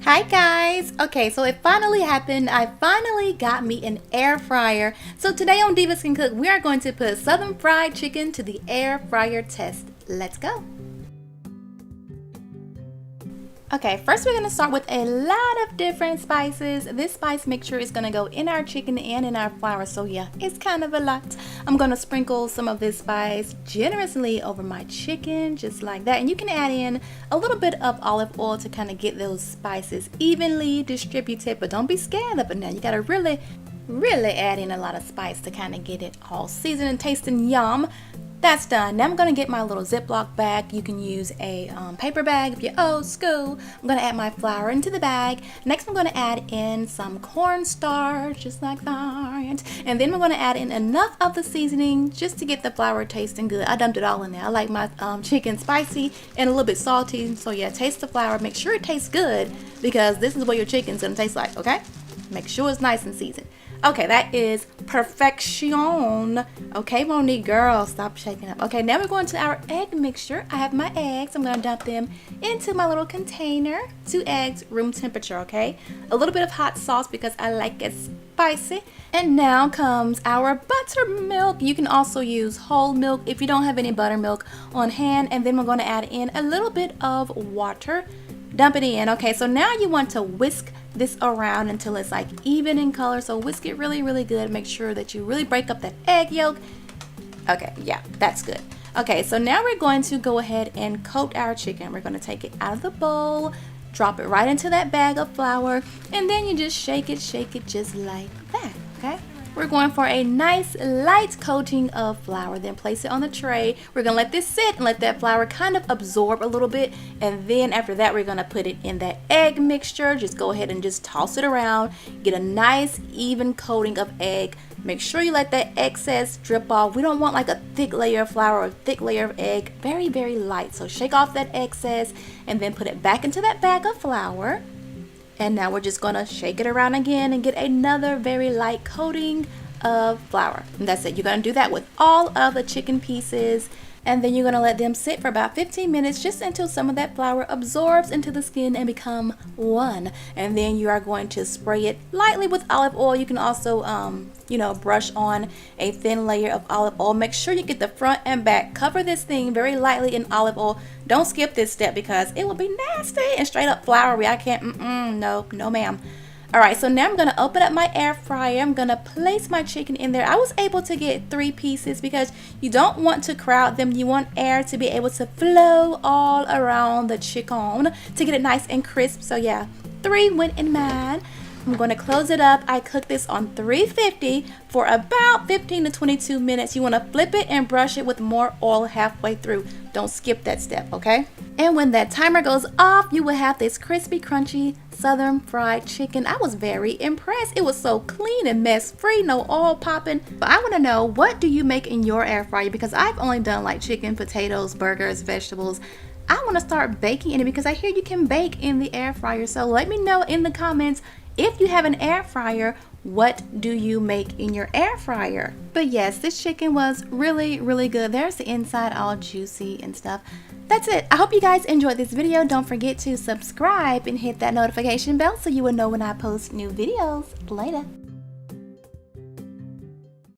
Hi guys! Okay, so it finally happened. I finally got me an air fryer. So today on Divas Can Cook, we are going to put Southern fried chicken to the air fryer test. Let's go! Okay, first we're going to start with a lot of different spices. This spice mixture is going to go in our chicken and in our flour, so yeah, it's kind of a lot. I'm going to sprinkle some of this spice generously over my chicken, just like that. And you can add in a little bit of olive oil to kind of get those spices evenly distributed, but don't be scared of it now. You got to really add in a lot of spice to kind of get it all seasoned and tasting yum. That's done. Now I'm going to get my little Ziploc bag. You can use a paper bag if you're old school. I'm going to add my flour into the bag. Next I'm going to add in some cornstarch, just like that. And then we're going to add in enough of the seasoning just to get the flour tasting good. I dumped it all in there. I like my chicken spicy and a little bit salty. So yeah, taste the flour. Make sure it tastes good because this is what your chicken's going to taste like, okay? Make sure it's nice and seasoned. Okay, that is perfection. Okay, Monique, girl, stop shaking up. Okay, now we're going to our egg mixture. I have my eggs. I'm going to dump them into my little container. 2 eggs, room temperature, okay? A little bit of hot sauce because I like it spicy. And now comes our buttermilk. You can also use whole milk if you don't have any buttermilk on hand. And then we're going to add in a little bit of water. Dump it in. Okay, so now you want to whisk this around until it's like even in color. So whisk it really good. Make sure that you really break up that egg yolk. Okay, yeah, that's good. Okay, so now we're going to go ahead and coat our chicken. We're going to take it out of the bowl, drop it right into that bag of flour, and then you just shake it just like that, okay? We're going for a nice light coating of flour, then place it on the tray. We're going to let this sit and let that flour kind of absorb a little bit, and then after that we're going to put it in that egg mixture. Just go ahead and just toss it around. Get a nice even coating of egg. Make sure you let that excess drip off. We don't want like a thick layer of flour or a thick layer of egg. Very light. So shake off that excess and then put it back into that bag of flour. And now we're just gonna shake it around again and get another very light coating of flour. And that's it. You're gonna do that with all of the chicken pieces. And then you're gonna let them sit for about 15 minutes just until some of that flour absorbs into the skin and become one. And then you are going to spray it lightly with olive oil. You can also, brush on a thin layer of olive oil. Make sure you get the front and back. Cover this thing very lightly in olive oil. Don't skip this step because it will be nasty and straight up floury. I can't, no ma'am. All right, so now I'm gonna open up my air fryer. I'm gonna place my chicken in there. I was able to get 3 pieces because you don't want to crowd them. You want air to be able to flow all around the chicken to get it nice and crisp. So yeah, 3 went in mine. I'm going to close it up. I cooked this on 350 for about 15 to 22 minutes. You want to flip it and brush it with more oil halfway through. Don't skip that step, okay? And when that timer goes off, you will have this crispy, crunchy Southern fried chicken. I was very impressed. It was so clean and mess free, no oil popping. But I want to know, what do you make in your air fryer? Because I've only done like chicken, potatoes, burgers, vegetables. I want to start baking in it because I hear you can bake in the air fryer. So let me know in the comments, if you have an air fryer, what do you make in your air fryer? But yes, this chicken was really good. There's the inside all juicy and stuff. That's it. I hope you guys enjoyed this video. Don't forget to subscribe and hit that notification bell so you will know when I post new videos. Later.